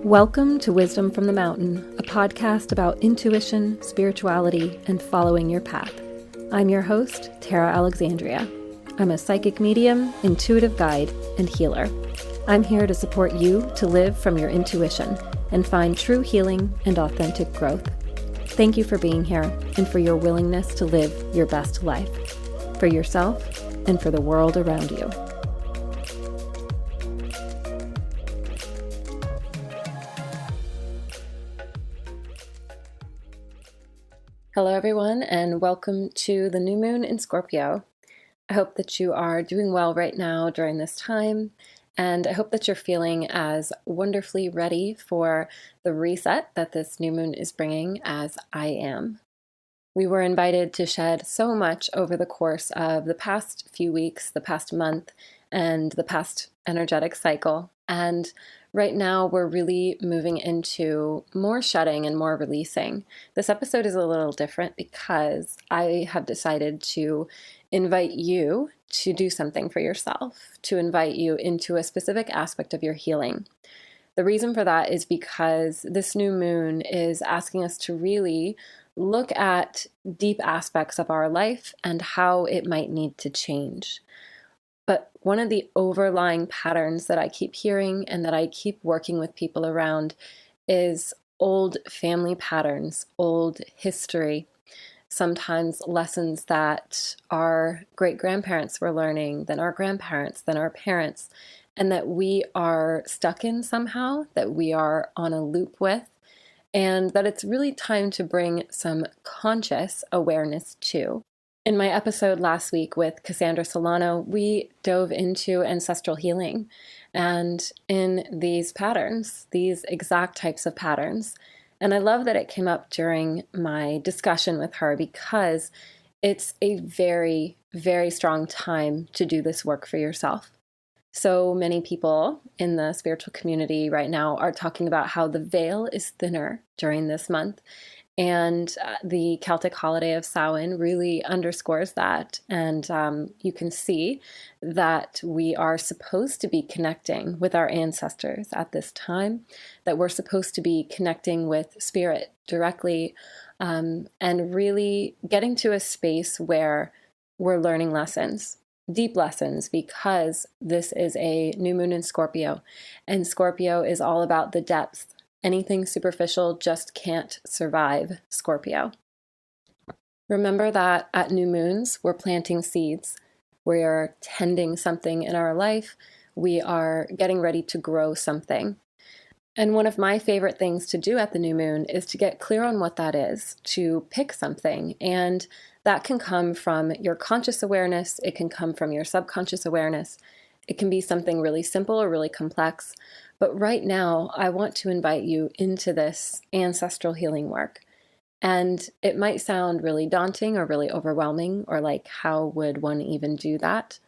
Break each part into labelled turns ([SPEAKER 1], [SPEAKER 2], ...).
[SPEAKER 1] Welcome to Wisdom from the Mountain, a podcast about intuition, spirituality, and following your path. I'm your host, Tara Alexandria. I'm a psychic medium, intuitive guide, and healer. I'm here to support you to live from your intuition and find true healing and authentic growth. Thank you for being here and for your willingness to live your best life, for yourself and for the world around you. Hello everyone, and welcome to the new moon in Scorpio. I hope that you are doing well right now during this time, and I hope that you're feeling as wonderfully ready for the reset that this new moon is bringing as I am. We were invited to shed so much over the course of the past few weeks, the past month, and the past energetic cycle, and right now, we're really moving into more shedding and more releasing. This episode is a little different because I have decided to invite you to do something for yourself, to invite you into a specific aspect of your healing. The reason for that is because this new moon is asking us to really look at deep aspects of our life and how it might need to change. But one of the overlying patterns that I keep hearing and that I keep working with people around is old family patterns, old history, sometimes lessons that our great-grandparents were learning, then our grandparents, then our parents, and that we are stuck in somehow, that we are on a loop with, and that it's really time to bring some conscious awareness to. In my episode last week with Cassandra Solano, we dove into ancestral healing and in these patterns, these exact types of patterns. And I love that it came up during my discussion with her because it's a very, very strong time to do this work for yourself. So many people in the spiritual community right now are talking about how the veil is thinner during this month. And the Celtic holiday of Samhain really underscores that. And you can see that we are supposed to be connecting with our ancestors at this time, that we're supposed to be connecting with spirit directly, and really getting to a space where we're learning lessons, deep lessons, because this is a new moon in Scorpio. And Scorpio is all about the depths. Anything superficial just can't survive Scorpio. Remember that at new moons, we're planting seeds. We are tending something in our life. We are getting ready to grow something. And one of my favorite things to do at the new moon is to get clear on what that is, to pick something. And that can come from your conscious awareness. It can come from your subconscious awareness. It can be something really simple or really complex. But right now, I want to invite you into this ancestral healing work. And it might sound really daunting or really overwhelming, or like, how would one even do that?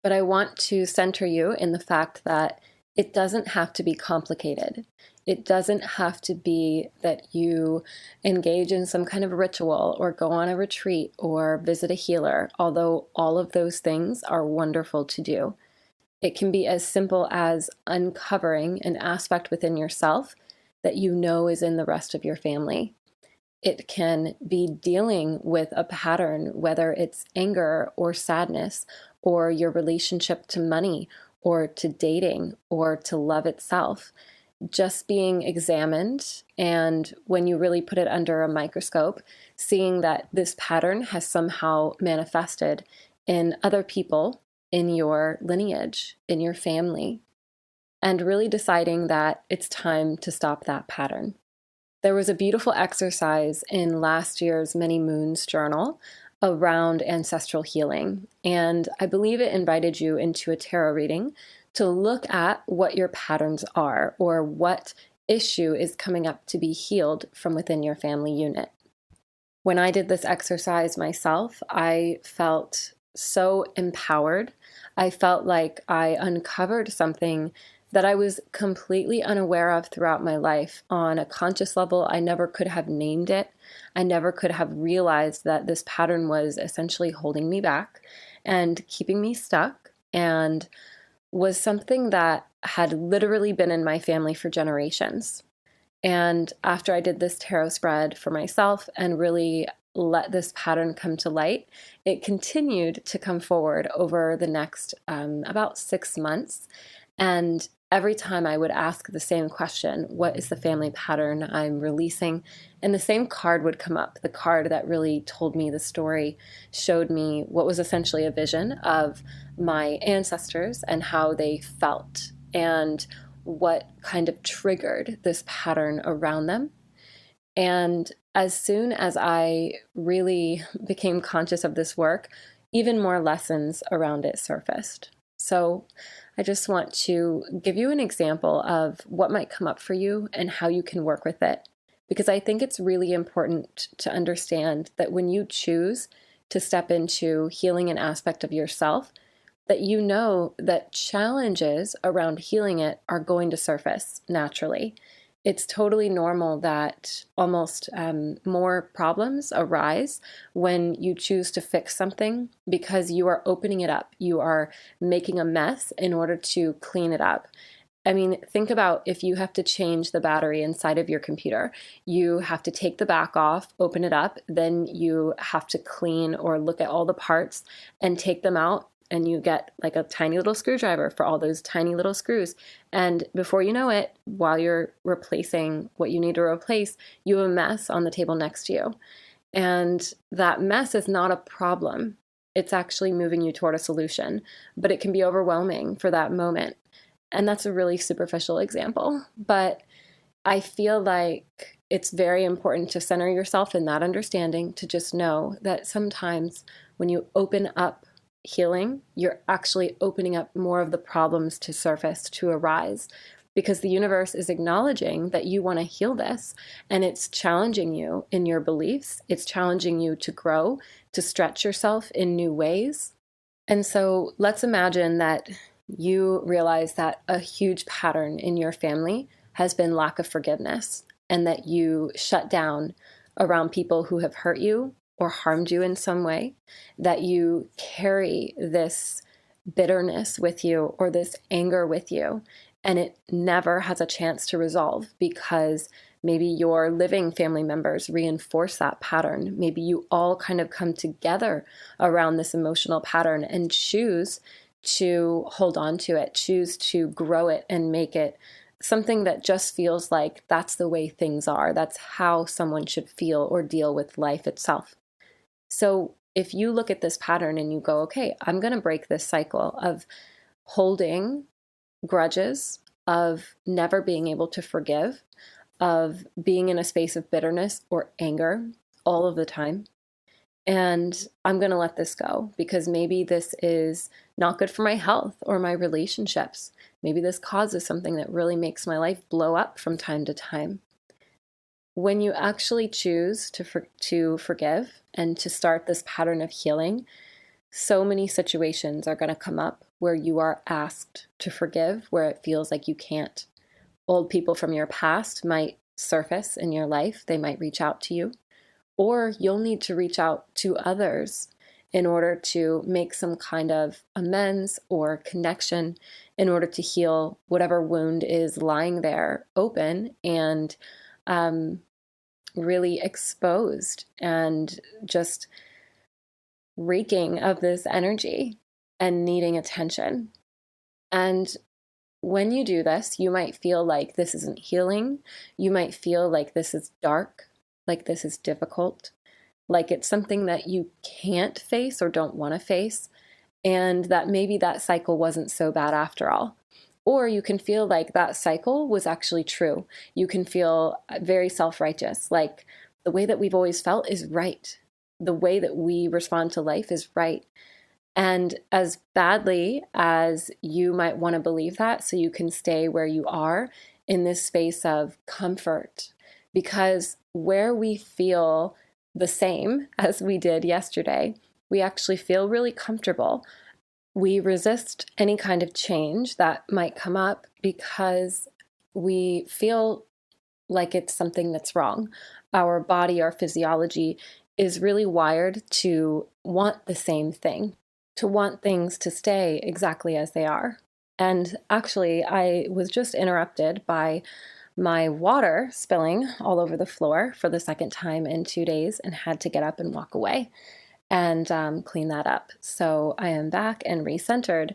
[SPEAKER 1] But I want to center you in the fact that it doesn't have to be complicated. It doesn't have to be that you engage in some kind of ritual or go on a retreat or visit a healer, although all of those things are wonderful to do. It can be as simple as uncovering an aspect within yourself that you know is in the rest of your family. It can be dealing with a pattern, whether it's anger or sadness, or your relationship to money, or to dating, or to love itself. Just being examined, and when you really put it under a microscope, seeing that this pattern has somehow manifested in other people, in your lineage, in your family, and really deciding that it's time to stop that pattern. There was a beautiful exercise in last year's Many Moons journal around ancestral healing, and I believe it invited you into a tarot reading to look at what your patterns are or what issue is coming up to be healed from within your family unit. When I did this exercise myself, I felt so empowered. I felt like I uncovered something that I was completely unaware of throughout my life. On a conscious level, I never could have named it. I never could have realized that this pattern was essentially holding me back and keeping me stuck, and was something that had literally been in my family for generations. And after I did this tarot spread for myself and really let this pattern come to light, it continued to come forward over the next about 6 months. And every time I would ask the same question, what is the family pattern I'm releasing? And the same card would come up. The card that really told me the story showed me what was essentially a vision of my ancestors and how they felt and what kind of triggered this pattern around them. And as soon as I really became conscious of this work, even more lessons around it surfaced. So I just want to give you an example of what might come up for you and how you can work with it. Because I think it's really important to understand that when you choose to step into healing an aspect of yourself, that you know that challenges around healing it are going to surface naturally. It's totally normal that almost more problems arise when you choose to fix something because you are opening it up. You are making a mess in order to clean it up. I mean, think about if you have to change the battery inside of your computer. You have to take the back off, open it up, then you have to clean or look at all the parts and take them out. And you get like a tiny little screwdriver for all those tiny little screws. And before you know it, while you're replacing what you need to replace, you have a mess on the table next to you. And that mess is not a problem. It's actually moving you toward a solution, but it can be overwhelming for that moment. And that's a really superficial example. But I feel like it's very important to center yourself in that understanding, to just know that sometimes when you open up healing, you're actually opening up more of the problems to surface, to arise, because the universe is acknowledging that you want to heal this, and it's challenging you in your beliefs. It's challenging you to grow, to stretch yourself in new ways. And so let's imagine that you realize that a huge pattern in your family has been lack of forgiveness, and that you shut down around people who have hurt you or harmed you in some way, that you carry this bitterness with you or this anger with you, and it never has a chance to resolve because maybe your living family members reinforce that pattern. Maybe you all kind of come together around this emotional pattern and choose to hold on to it, choose to grow it and make it something that just feels like that's the way things are. That's how someone should feel or deal with life itself. So if you look at this pattern and you go, okay, I'm going to break this cycle of holding grudges, of never being able to forgive, of being in a space of bitterness or anger all of the time. And I'm going to let this go because maybe this is not good for my health or my relationships. Maybe this causes something that really makes my life blow up from time to time. When you actually choose to forgive and to start this pattern of healing, so many situations are going to come up where you are asked to forgive, where it feels like you can't. Old people from your past might surface in your life. They might reach out to you, or you'll need to reach out to others in order to make some kind of amends or connection in order to heal whatever wound is lying there open and really exposed and just reeking of this energy and needing attention. And when you do this, you might feel like this isn't healing. You might feel like this is dark, like this is difficult, like it's something that you can't face or don't want to face, and that maybe that cycle wasn't so bad after all. Or you can feel like that cycle was actually true. You can feel very self-righteous, like the way that we've always felt is right. The way that we respond to life is right. And as badly as you might want to believe that, so you can stay where you are in this space of comfort, because where we feel the same as we did yesterday, we actually feel really comfortable. We resist any kind of change that might come up because we feel like it's something that's wrong. Our body, our physiology is really wired to want the same thing, to want things to stay exactly as they are. And actually, I was just interrupted by my water spilling all over the floor for the second time in 2 days and had to get up and walk away and clean that up. So I am back and recentered.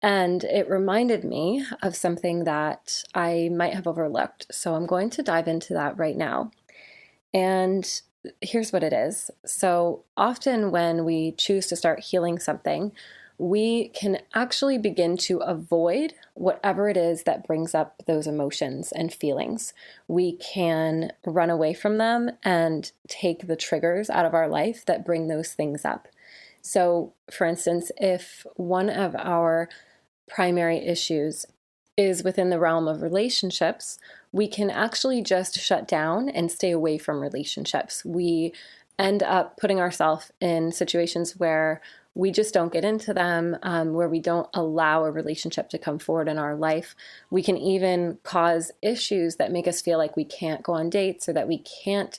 [SPEAKER 1] And it reminded me of something that I might have overlooked. So I'm going to dive into that right now. And here's what it is. So often when we choose to start healing something, we can actually begin to avoid whatever it is that brings up those emotions and feelings. We can run away from them and take the triggers out of our life that bring those things up. So, for instance, if one of our primary issues is within the realm of relationships, we can actually just shut down and stay away from relationships. We end up putting ourselves in situations where we just don't get into them, where we don't allow a relationship to come forward in our life. We can even cause issues that make us feel like we can't go on dates or that we can't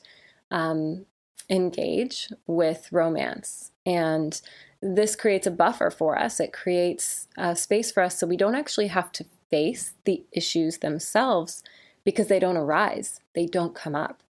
[SPEAKER 1] engage with romance. And this creates a buffer for us. It creates a space for us so we don't actually have to face the issues themselves because they don't arise, they don't come up.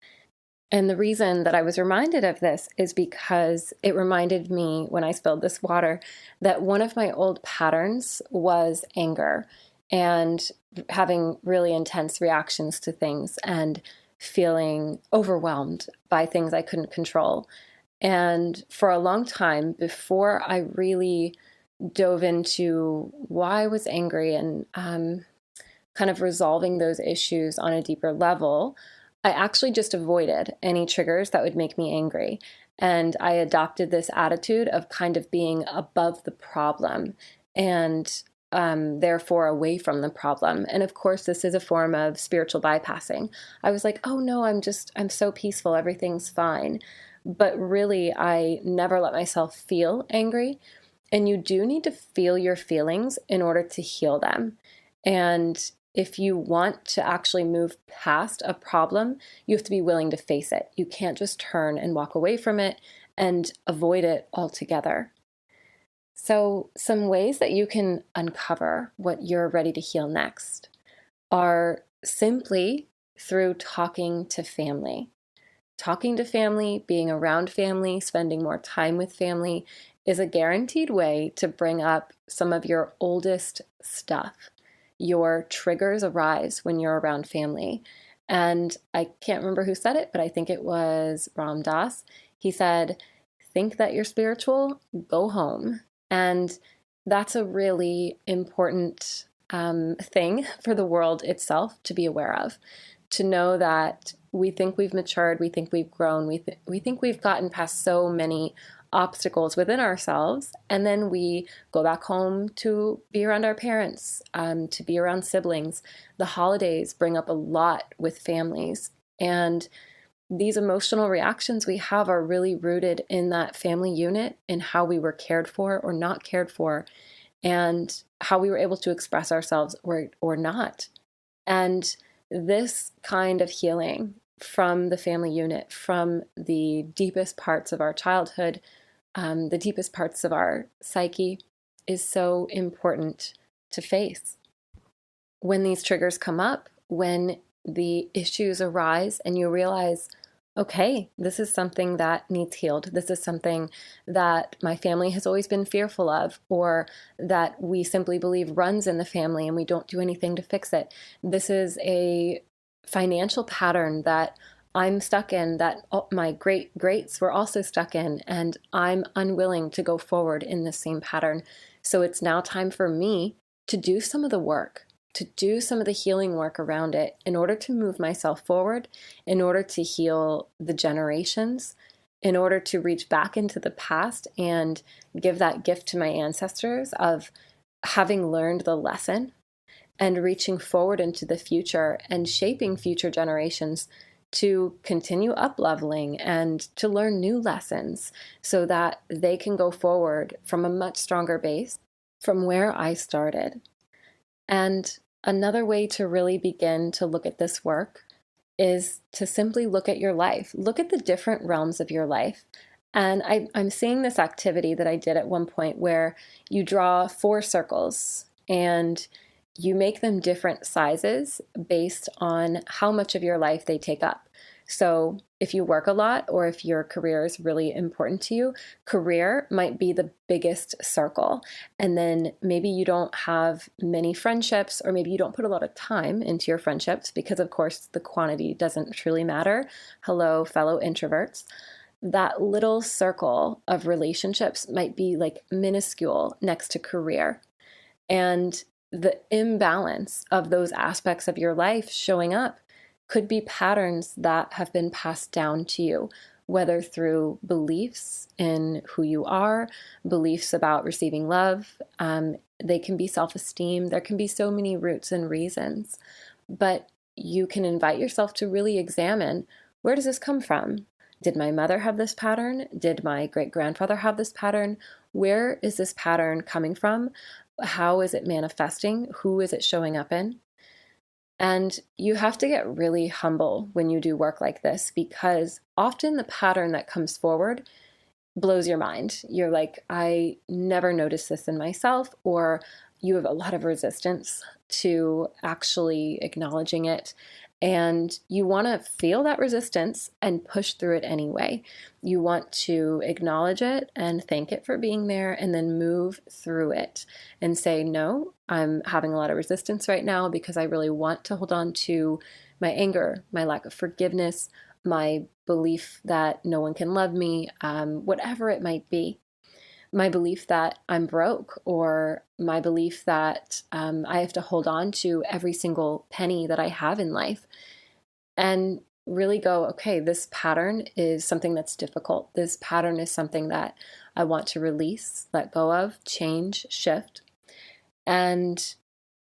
[SPEAKER 1] And the reason that I was reminded of this is because it reminded me when I spilled this water that one of my old patterns was anger and having really intense reactions to things and feeling overwhelmed by things I couldn't control. And for a long time, before I really dove into why I was angry and kind of resolving those issues on a deeper level, I actually just avoided any triggers that would make me angry. And I adopted this attitude of kind of being above the problem and therefore away from the problem. And of course, this is a form of spiritual bypassing. I was like, oh no, I'm so peaceful, everything's fine. But really, I never let myself feel angry. And you do need to feel your feelings in order to heal them. And if you want to actually move past a problem, you have to be willing to face it. You can't just turn and walk away from it and avoid it altogether. So, some ways that you can uncover what you're ready to heal next are simply through talking to family. Talking to family, being around family, spending more time with family is a guaranteed way to bring up some of your oldest stuff. Your triggers arise when you're around family. And I can't remember who said it, but I think it was Ram Dass. He said, think that you're spiritual, go home. And that's a really important thing for the world itself to be aware of, to know that we think we've matured, we think we've grown, we think we've gotten past so many obstacles within ourselves, and then we go back home to be around our parents, to be around siblings. The holidays bring up a lot with families, and these emotional reactions we have are really rooted in that family unit, in how we were cared for or not cared for, and how we were able to express ourselves or not. And this kind of healing from the family unit, from the deepest parts of our childhood, the deepest parts of our psyche, is so important to face. When these triggers come up, when the issues arise and you realize, okay, this is something that needs healed. This is something that my family has always been fearful of, or that we simply believe runs in the family and we don't do anything to fix it. This is a financial pattern that I'm stuck in, that my greats were also stuck in, and I'm unwilling to go forward in the same pattern. So it's now time for me to do some of the work, to do some of the healing work around it in order to move myself forward, in order to heal the generations, in order to reach back into the past and give that gift to my ancestors of having learned the lesson and reaching forward into the future and shaping future generations to continue up-leveling and to learn new lessons so that they can go forward from a much stronger base from where I started. And another way to really begin to look at this work is to simply look at your life. Look at the different realms of your life. And I'm seeing this activity that I did at one point where you draw 4 circles and you make them different sizes based on how much of your life they take up. So if you work a lot, or if your career is really important to you, career might be the biggest circle. And then maybe you don't have many friendships, or maybe you don't put a lot of time into your friendships because, of course, the quantity doesn't truly matter. Hello, fellow introverts. That little circle of relationships might be like minuscule next to career. And the imbalance of those aspects of your life showing up could be patterns that have been passed down to you, whether through beliefs in who you are, beliefs about receiving love. They can be self-esteem. There can be so many roots and reasons, but you can invite yourself to really examine, where does this come from? Did my mother have this pattern? Did my great-grandfather have this pattern? Where is this pattern coming from? How is it manifesting? Who is it showing up in? And you have to get really humble when you do work like this, because often the pattern that comes forward blows your mind. You're like, I never noticed this in myself, or you have a lot of resistance to actually acknowledging it. And you want to feel that resistance and push through it anyway. You want to acknowledge it and thank it for being there, and then move through it and say, no, I'm having a lot of resistance right now because I really want to hold on to my anger, my lack of forgiveness, my belief that no one can love me, whatever it might be. My belief that I'm broke, or my belief that I have to hold on to every single penny that I have in life, and really go, okay, this pattern is something that's difficult. This pattern is something that I want to release, let go of, change, shift. And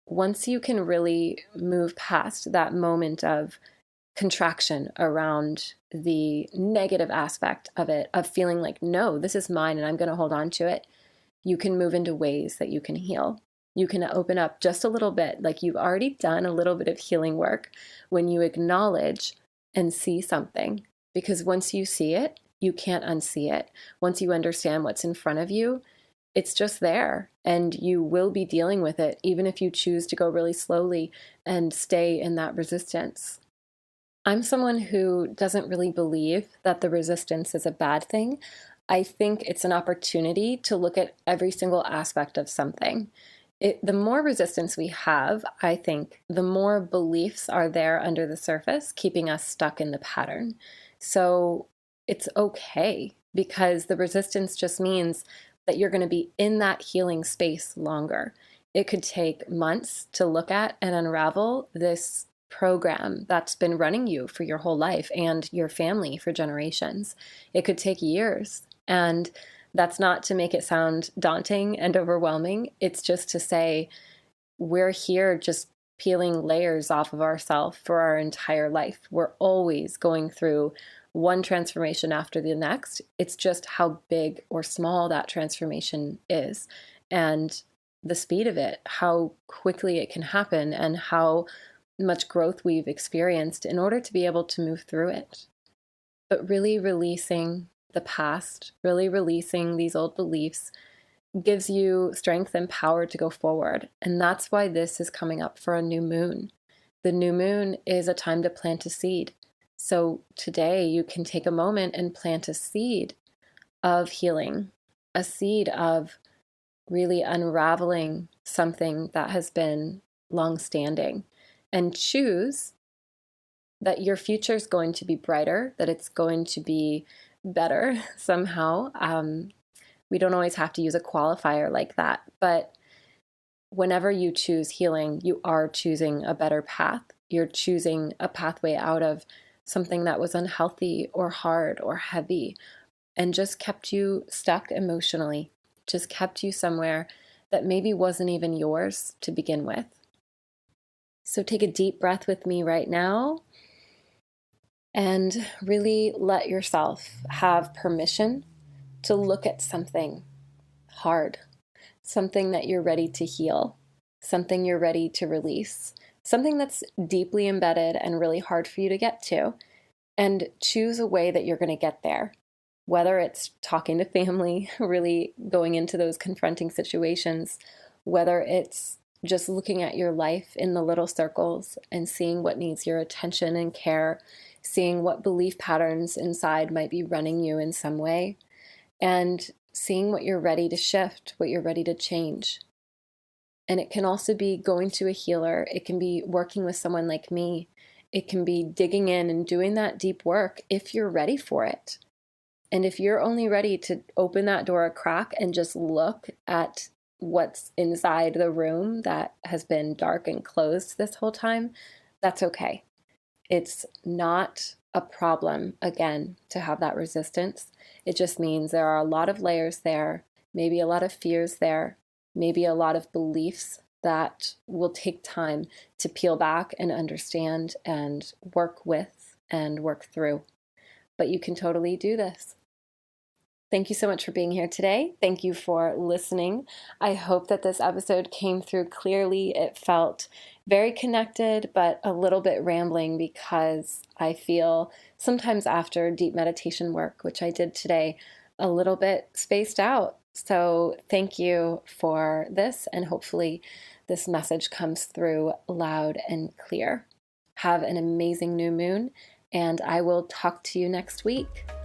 [SPEAKER 1] once you can really move past that moment of contraction around the negative aspect of it, of feeling like, no, this is mine and I'm going to hold on to it, you can move into ways that you can heal. You can open up just a little bit, like you've already done a little bit of healing work when you acknowledge and see something. Because once you see it, you can't unsee it. Once you understand what's in front of you, it's just there, and you will be dealing with it, even if you choose to go really slowly and stay in that resistance. I'm someone who doesn't really believe that the resistance is a bad thing. I think it's an opportunity to look at every single aspect of something. The more resistance we have, I think, the more beliefs are there under the surface, keeping us stuck in the pattern. So it's okay, because the resistance just means that you're going to be in that healing space longer. It could take months to look at and unravel this program that's been running you for your whole life and your family for generations. It could take years. And that's not to make it sound daunting and overwhelming. It's just to say, we're here just peeling layers off of ourselves for our entire life. We're always going through one transformation after the next. It's just how big or small that transformation is, and the speed of it, how quickly it can happen, and how much growth we've experienced in order to be able to move through it. But really releasing the past, really releasing these old beliefs, gives you strength and power to go forward. And that's why this is coming up for a new moon. The new moon is a time to plant a seed. So today you can take a moment and plant a seed of healing, a seed of really unraveling something that has been long-standing, and choose that your future is going to be brighter, that it's going to be better somehow. We don't always have to use a qualifier like that, but whenever you choose healing, you are choosing a better path. You're choosing a pathway out of something that was unhealthy or hard or heavy and just kept you stuck emotionally, just kept you somewhere that maybe wasn't even yours to begin with. So take a deep breath with me right now and really let yourself have permission to look at something hard, something that you're ready to heal, something you're ready to release, something that's deeply embedded and really hard for you to get to, and choose a way that you're going to get there. Whether it's talking to family, really going into those confronting situations, whether it's just looking at your life in the little circles and seeing what needs your attention and care, seeing what belief patterns inside might be running you in some way, and seeing what you're ready to shift, what you're ready to change. And it can also be going to a healer. It can be working with someone like me. It can be digging in and doing that deep work if you're ready for it. And if you're only ready to open that door a crack and just look at what's inside the room that has been dark and closed this whole time, that's okay. It's not a problem, again, to have that resistance. It just means there are a lot of layers there, maybe a lot of fears there, maybe a lot of beliefs that will take time to peel back and understand and work with and work through. But you can totally do this. Thank you so much for being here today. Thank you for listening. I hope that this episode came through clearly. It felt very connected, but a little bit rambling because I feel sometimes after deep meditation work, which I did today, a little bit spaced out. So thank you for this, and hopefully this message comes through loud and clear. Have an amazing new moon, and I will talk to you next week.